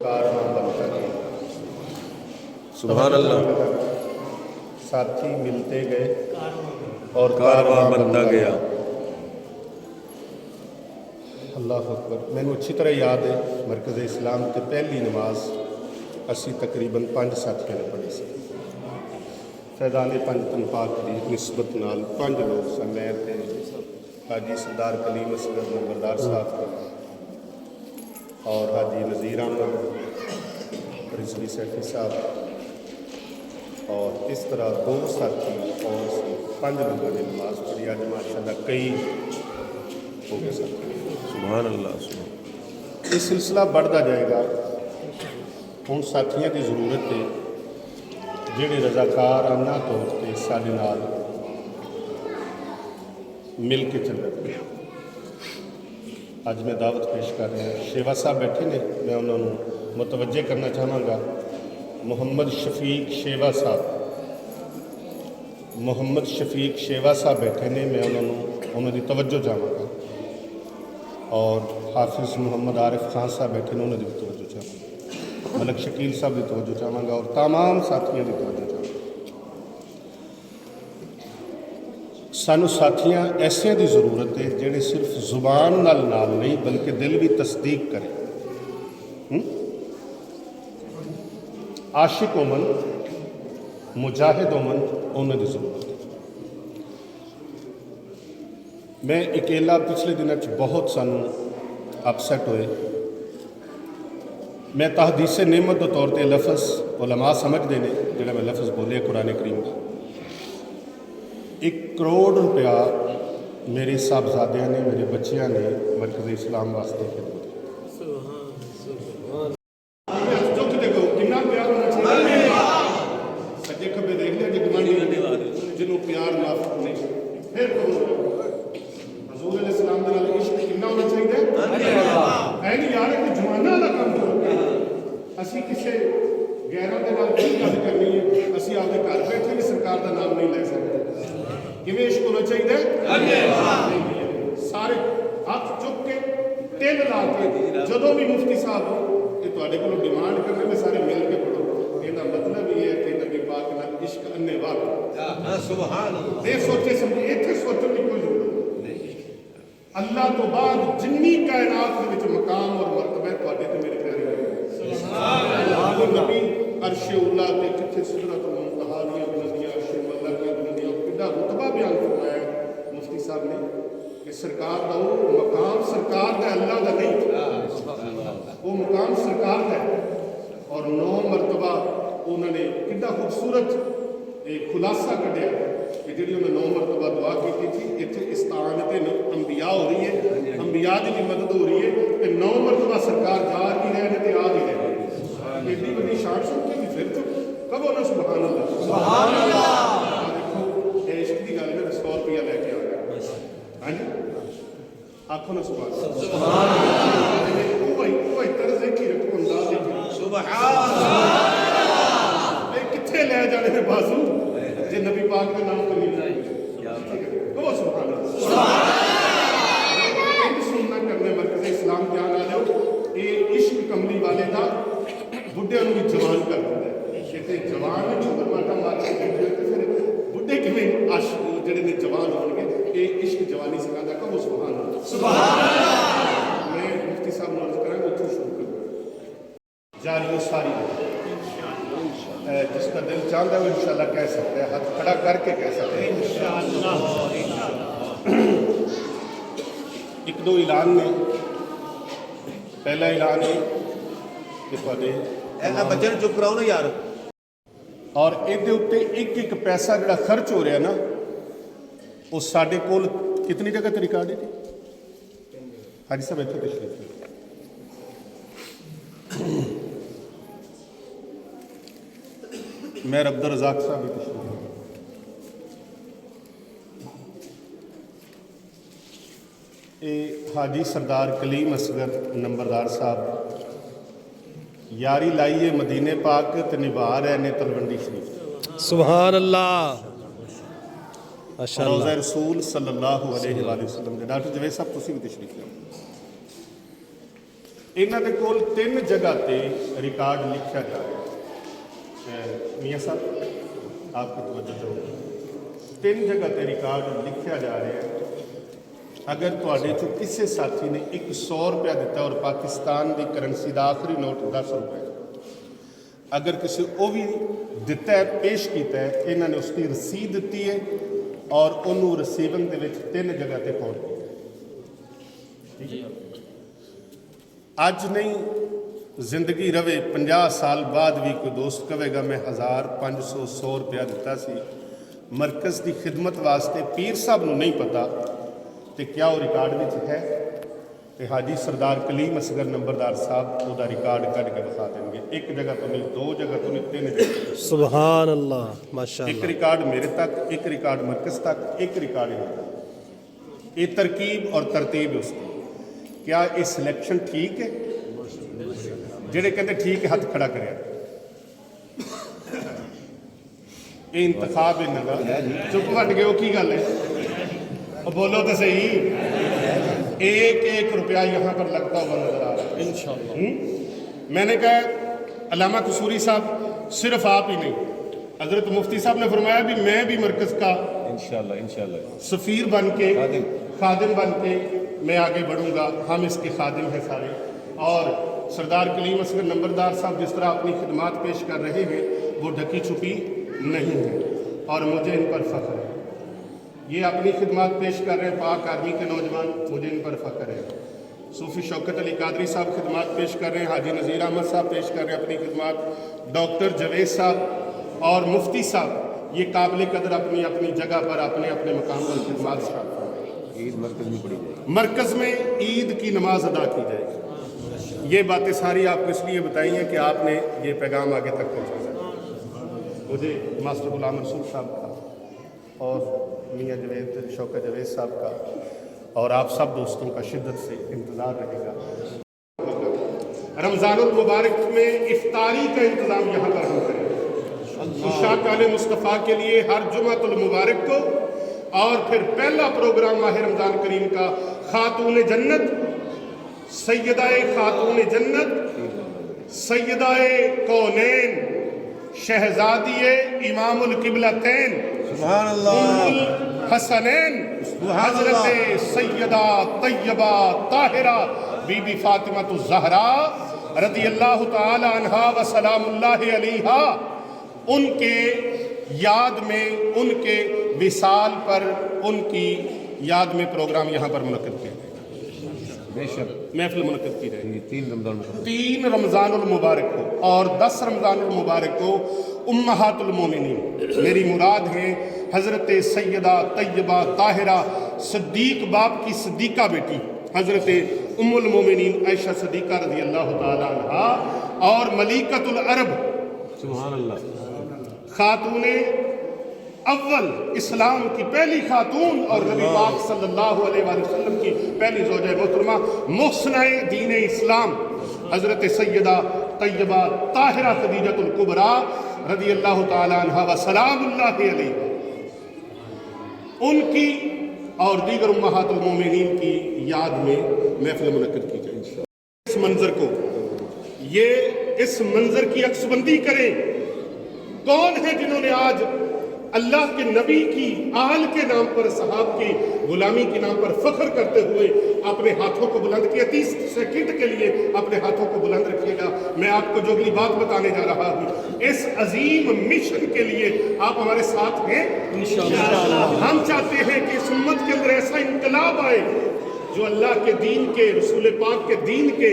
कारवां बनता गया। सुभान अल्लाह। साथी मिलते गए और कारवां बनता गया। अल्लाह अकबर। मैनू अच्छी तरह याद है मरकज़ इस्लाम की पहली नमाज असी तकरीबन 5 साथियों ने पढ़ी सी। फैज़ान पंजतन पाक की निस्बत नाल 5 लोग सन। मैं ते हाजी सरदार कलीम असगर नंबरदार साहब और हाजी नज़ीर अहमद रिजवी सैफी साहब और इस तरह 2 साथी और 5 लोगों ने नमाज पढ़ी। अज माशाअल्लाह कई हो गए साथी। सुभान अल्लाह। ये सिलसिला बढ़ता जाएगा। हुण साथियों की जरूरत है जिहड़े रजाकाराना तौर पर साडे नाल मिल के चल रहे हैं। अज मैं दावत पेश कर रहा। शेवा साहब बैठे ने, मैं उन्होंने मुतवज्जे करना चाहांगा। मुहम्मद शफीक शेवा साहब, मुहम्मद शफीक शेवा साहब बैठे ने, मैं उन्होंने तवज्जो चाहांगा। और हाफिज़ मुहम्मद आरिफ खान साहब बैठे ने, उन्होंने भी तवज्जो चाहांगा। मलक शकील साहब की तवज्जो चाहांगा और तमाम साथियों की तवज्जो चाहांगा। सानू साथियां ऐसिया की जरूरत है जिहड़े सिर्फ जुबान नाल नहीं बल्कि दिल भी तस्दीक करें। आशिक होमन, मुजाहिद होमन, उन्होंने जरूरत है। मैं अकेला पिछले दिनों बहुत सानू अपसैट होए। मैं तहदीसे नेमत के तौर पर लफज उलमा समझते हैं जोड़ा मैं लफज बोलिया कुरान करीम का। 1 करोड़ रुपया मेरे साहबजादियाँ ने, मेरे बच्चियाँ ने मरकज़ इस्लाम वास्ते सज्जे खब्बे देख लिया जिन्हों प्यार माफ नहीं फिर हज़ूर अलैहिस्सलाम दे नाल इश्क कितना होना चाहिए है नहीं यार। एक जमाना का काम हो असी किसी गैरों के नाल की गल करनी है। असी आपके घर बैठे भी सरकार का नाम नहीं ले सकते। किवें इश्क होना चाहिए सारे हाथ चुक के तिल ला के जदों भी मुफ्ती साहब ये तुहाडे कोलों डिमांड करने में सारे मिल के पढ़ो। इसका मतलब ये है कि नबी पाक नाल इश्क अन्ने वाह सुभान अल्लाह। ये सोचे समझे इत्थे सोचने की कोई जरूरत नहीं। अल्लाह तो बाद जिन्नी कायनात दे विच मकाम और मरतबा है तुहाडे ते मेरे प्यारे सुभान अल्लाह। नबी अर्शे उल्ला ते किथे सिदरतुल मुंतहा दियां बुलंदियां अर्शे मल्ला दियां बुलंदियां कितना रुतबा बयान फरमाया मुफ्ती साहब ने कि सरकार का वो मकाम सरकार का अल्लाह का नहीं, वो मकाम सरकार का है। और 9 मरतबा उन्होंने कितना खूबसूरत एक खुलासा कढ़िया कि जी उन्हें 9 मरतबा दुआ की थी। इतने इस्तानत अंबिया हो रही है, अंबिया की भी मदद हो रही है कि 9 मरतबा सरकार जा भी रहे हैं तो आ भी रहे हैं। एडी बड़ी शान सुन के भी फिर चुप कब होना सुभान अल्लाह सुभान अल्लाह। देखो ये इश्क की गल में 100 रुपया लेके आ गया। हाँ जी आखो ना सुभान अल्लाह। वो तरह से की रखो अंदाज सुभान अल्लाह। कितने ले जाने में बाजू जे नबी पाक के नाम को नहीं कहो सुभान अल्लाह। सुनना करने मरकज़ इस्लाम ध्यान आ जाओ। ये इश्क कमली वाले का बुढ़िया भी जवान कर दिता है। कहते जवान माटा मार के बैठे तो फिर बुढ़े किमें जोड़े ने जवान होंगे। ये इश्क जवानी सिखाता कहो सुभान अल्लाह सुभान अल्लाह। मैं मुफ्ती साहब नॉलेज करांगा उत्थों शुरू करूँगा जारी सारी जिसका दिल चाहता है वो इंशाल्लाह कह सकते हैं। हाथ खड़ा करके कह सकते हैं इंशाल्लाह। 1-2 ऐलान ने। पहला ऐलान है कि बच्चे चुप कराओ ना यार। और ये उत्ते एक पैसा जो खर्च हो रहा ना वो साढ़े कोल कितनी जगह तो रिकॉर्ड है। हाजी साहब इतने तशरीफ मेयर अब्दुल रज़ाक साहब भी तशरीफ। ये हाजी सरदार कलीम असगर नंबरदार साहब यारी लाइए मदीने पाक ते निभा रहे ने तलवंडी शरीफ। सुभान अल्लाह रोज़ा रसूल सल्लल्लाहु अलैहि वसल्लम। डॉक्टर जवेद साहब तुसीं भी तशरीफ लियाओ। ਇਹਨਾਂ ਦੇ ਕੋਲ 3 ਜਗ੍ਹਾ ਤੇ ਰਿਕਾਰਡ ਲਿਖਿਆ ਜਾ ਰਿਹਾ ਹੈ। ਮੀਆਂ ਸਾਹਿਬ ਆਪਕੀ ਤਵੱਜੋ ਚਾਹੂੰਗਾ। 3 ਜਗ੍ਹਾ ਤੇ ਰਿਕਾਰਡ ਲਿਖਿਆ ਜਾ ਰਿਹਾ ਹੈ। ਅਗਰ ਤੁਹਾਡੇ ਚੋਂ ਕਿਸੇ ਸਾਥੀ ਨੇ 100 ਰੁਪਇਆ ਦਿੱਤਾ ਔਰ ਪਾਕਿਸਤਾਨ ਦੀ ਕਰੰਸੀ ਦਾ ਆਖਰੀ ਨੋਟ 10 ਰੁਪਏ, ਅਗਰ ਕਿਸੇ ਉਹ ਵੀ ਦਿੱਤਾ ਹੈ, ਪੇਸ਼ ਕੀਤਾ ਹੈ, ਇਹਨਾਂ ਨੇ ਉਸ ਦੀ ਰਸੀਦ ਦਿੱਤੀ ਹੈ ਔਰ ਉਹਨੂੰ ਰਿਸੀਵਿੰਗ ਦੇ ਵਿੱਚ 3 ਜਗ੍ਹਾ ਤੇ ਪਹੁੰਚ ਕੀਤਾ। ਅੱਜ ਨਹੀਂ, ਜ਼ਿੰਦਗੀ ਰਵੇ 50 ਸਾਲ ਬਾਅਦ ਵੀ ਕੋਈ ਦੋਸਤ ਕਹੇਗਾ ਮੈਂ 1000 500 100 ਰੁਪਇਆ ਦਿੱਤਾ ਸੀ ਮਰਕਜ਼ ਦੀ ਖਿਦਮਤ ਵਾਸਤੇ, ਪੀਰ ਸਾਹਿਬ ਨੂੰ ਨਹੀਂ ਪਤਾ ਤੇ ਕਿਆ ਉਹ ਰਿਕਾਰਡ ਵਿੱਚ ਹੈ? ਤੇ ਹਾਜੀ ਸਰਦਾਰ ਕਲੀਮ ਅਸਗਰ ਨੰਬਰਦਾਰ ਸਾਹਿਬ ਉਹਦਾ ਰਿਕਾਰਡ ਕੱਢ ਕੇ ਵਿਖਾ ਦੇਣਗੇ। 1 ਜਗ੍ਹਾ ਤੋਂ ਨਹੀਂ, 2 ਜਗ੍ਹਾ ਤੋਂ ਨਹੀਂ, 3 ਜਗ੍ਹਾ। सुभान अल्लाह ਇੱਕ माशाअल्लाह। ਰਿਕਾਰਡ ਮੇਰੇ ਤੱਕ, ਇੱਕ ਰਿਕਾਰਡ ਮਰਕਜ਼ ਤੱਕ, ਇੱਕ ਰਿਕਾਰਡ ਇਹਨਾਂ ਤੱਕ। ਇਹ ਤਰਕੀਬ ਔਰ ਤਰਤੀਬ ਉਸकी। ਕਿਆ ਇਹ ਸਿਲੈਕਸ਼ਨ ਠੀਕ ਹੈ? ਜਿਹੜੇ ਕਹਿੰਦੇ ਠੀਕ ਹੈ ਹੱਥ ਖੜਾ ਕਰਿਆ। ਇਹ ਇੰਤਖਾਬ ਇਹਨਾਂ ਦਾ। ਚੁੱਪ ਵੱਟ ਗਏ ਹੋ, ਕੀ ਗੱਲ ਹੈ? बोलो तो सही। 1-1 रुपया यहाँ पर लगता हुआ नजर आ रहा है इंशाअल्लाह। मैंने कहा अल्लामा कसूरी साहब सिर्फ आप ही नहीं, हजरत मुफ्ती साहब ने फरमाया भी मैं भी मरकज का इंशाल्लाह सफ़ीर बन के, खादिम बन के मैं आगे बढ़ूंगा। हम इसके खादिम हैं सारे। और सरदार कलीम असगर नंबरदार साहब जिस तरह अपनी खिदमात पेश कर रहे हैं वो ढकी छुपी नहीं है और मुझे इन पर फ़ख्र है। ये अपनी खिदमत पेश कर रहे हैं, पाक आर्मी के नौजवान, मुझे इन पर फ़ख्र है। सूफ़ी शौकत अली कादरी साहब खिदमत पेश कर रहे हैं, हाजी नज़ीर अहमद साहब पेश कर रहे हैं अपनी खिदमत, डॉक्टर जवेद साहब और मुफ्ती साहब, ये काबिल कदर अपनी अपनी जगह पर अपने अपने मकाम पर खिदमत कर। ईद मरकज में पड़ी जाएगी। मरकज़ में ईद की नमाज अदा की जाएगी। ये बातें सारी आपको इसलिए बताई हैं कि आपने ये पैगाम आगे तक पहुँचाना। मुझे मास्टर गुलाम रसूल साहब का और मियाँ जवेद शौकत जवेद साहब का और आप सब दोस्तों का शिद्दत से इंतज़ार रहेगा। रमज़ानुल मुबारक में इफ्तारी का इंतज़ाम यहाँ पर हम करेंगे शाह मुस्तफ़ा के लिए हर जुमातुल मुबारक को। और फिर पहला प्रोग्राम माह रमज़ान करीम का खातून जन्नत, सैयदाए खातून जन्नत, सैयदाए कौनैन, शहजादिए इमामुल किबलतैन, सुभान अल्लाह, हसनैन, हजरत सैयदा तैयबा ताहिरा बीबी फातिमा ज़हरा रज़ी अल्लाह ताला अन्हा व सलामुल्लाहि अलैहा, उनके याद में, उनके विसाल पर, उनकी याद में प्रोग्राम यहाँ पर मुनक़्क़िद किया जाएगा। बेशक महफिल मुनक़्क़िद की जाएगी 3 3 रमज़ानुल मुबारक को और 10 रमज़ानुल मुबारक को उम्महातुल मोमिनीन, मेरी मुराद है हज़रत सैयदा तैयबा ताहिरा सिद्दीक बाप की सिद्दीका बेटी हज़रत उम्मुल मोमिनीन आयशा सिद्दीका रज़ी अल्लाह ताला अन्हा और मलिकतुल अरब सुभान अल्लाह, खातूने अव्वल, इस्लाम की पहली खातून और नबी पाक सल्लल्लाहु अलैहि वसल्लम की पहली ज़ौजा मोहतरमा मुहसनाए दीन इस्लाम हज़रत सैयदा तैयबा ताहिरा खदीजतुल कुबरा रज़ी अल्लाह ताला अन्हा व सलामुल्लाहि अलैहा, उनकी और दीगर उम्महातुल मोमिनीन की याद में महफिल मुनक़्क़िद की जाएगी। इस मंजर को, ये इस मंजर की अक्सबंदी करें। कौन है जिन्होंने आज अल्लाह के नबी की आल के नाम पर, सहाब की गुलामी के नाम पर फख्र करते हुए अपने हाथों को बुलंद किया। 30 सेकंड के लिए अपने हाथों को बुलंद रखिएगा। मैं आपको जो अगली बात बताने जा रहा हूँ, इस अजीम मिशन के लिए आप हमारे साथ हैं इंशाअल्लाह। हम चाहते हैं कि इस उम्मत के अंदर ऐसा इनकलाब आए जो अल्लाह के दीन के, रसूल पाक के दीन के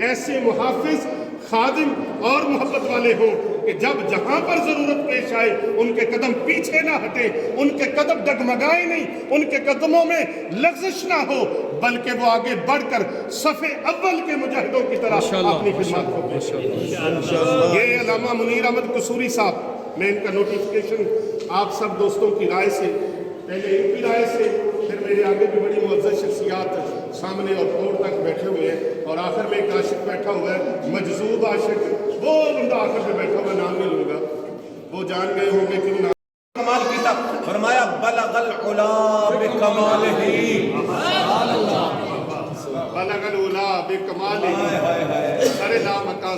ऐसे मुहाफिज, खादिम और मोहब्बत वाले हों कि जब जहां पर जरूरत पेश आए उनके कदम पीछे ना हटे, उनके कदम डगमगाए नहीं, उनके कदमों में लग़्ज़िश ना हो, बल्कि वो आगे बढ़कर सफ़े अव्वल के मुजाहिदों की तरह अपनी खिदमत को पेश करें। ये अल्लामा मुनीर अहमद कसूरी साहब, मैं इनका नोटिफिकेशन आप सब दोस्तों की राय से, पहले इनकी राय से, फिर मेरे आगे भी बड़ी मुअज़्ज़ज़ शख्सियात सामने और फ्लोर तक बैठे हुए हैं और आखिर में एक आशिक बैठा हुआ है, मजज़ूब आशिक, वो बंदा आखिर में बैठा हुआ, नाम नहीं लूँगा, वो जान गए होंगे क्यों ना। कमाल कीता, फरमाया बलगल उला बिकमालिही, बलगल उला बिकमालिही,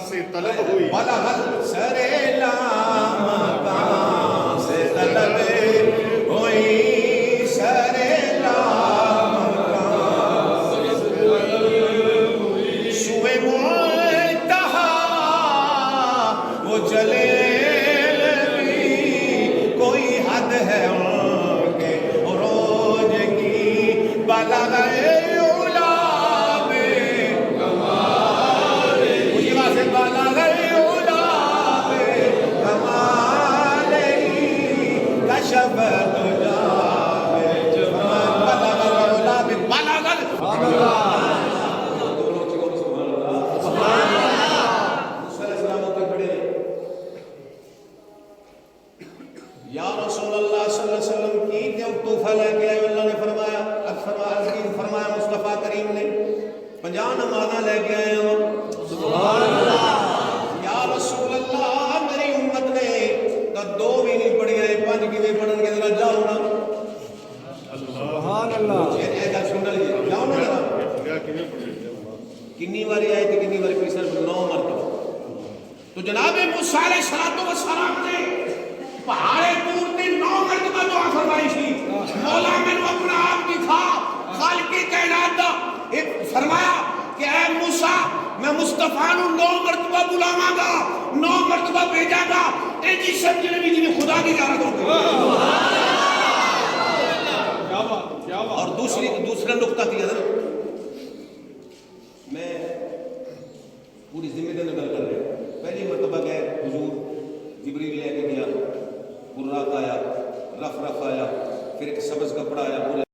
سے طلب ہوئی بلغل سریلا مقام سے طلب ہوئی سریلا مقام سے طلب ہوئی سوئے منتہا وہ چلے کوئی حد ہے ان کے عروج کی بلغ اولا میں کمال مجھے واسے بلغ اولا میں کمال کشف تجا میں جمال بلغ اولا میں بلغ یا رسول اللہ صلی اللہ علیہ وسلم کی تحفہ لے کے آئے اللہ نے فرمایا فرمایا مصطفیٰ کریم نے 50 نمازاں لے کے آئے ہو سبحان اللہ یا رسول اللہ میری امت نے تو 2 بھی نہیں پڑھی ہے 5 کی بھی پڑھن کے ذرا جاؤ نا سبحان اللہ یہ گل سن لیجیے جاؤ نا ذرا کنی باری آئے تھے کنی باری صرف 9 مرتبہ تو جناب موسیٰ علیہ السلام نے پہاڑے دور نے 9 مرتبہ دعا فرمائی تھی مولا میں نے اپنا آپ دکھا خالق کائنات دا فرمایا کہ اے موسیٰ میں مصطفیٰ نو 9 مرتبہ بلاواں گا 9 مرتبہ بھیجا گا اے جی سمجھنے بھی جنہیں خدا کی زیارت ہوگی اور دوسرا نقطہ کیا تھا میں پوری ذمہ داری گل کر رہے پہلی مرتبہ گئے حضور جبریل لے کے گیا براق آیا رف آیا پھر ایک سبز کپڑا آیا پورے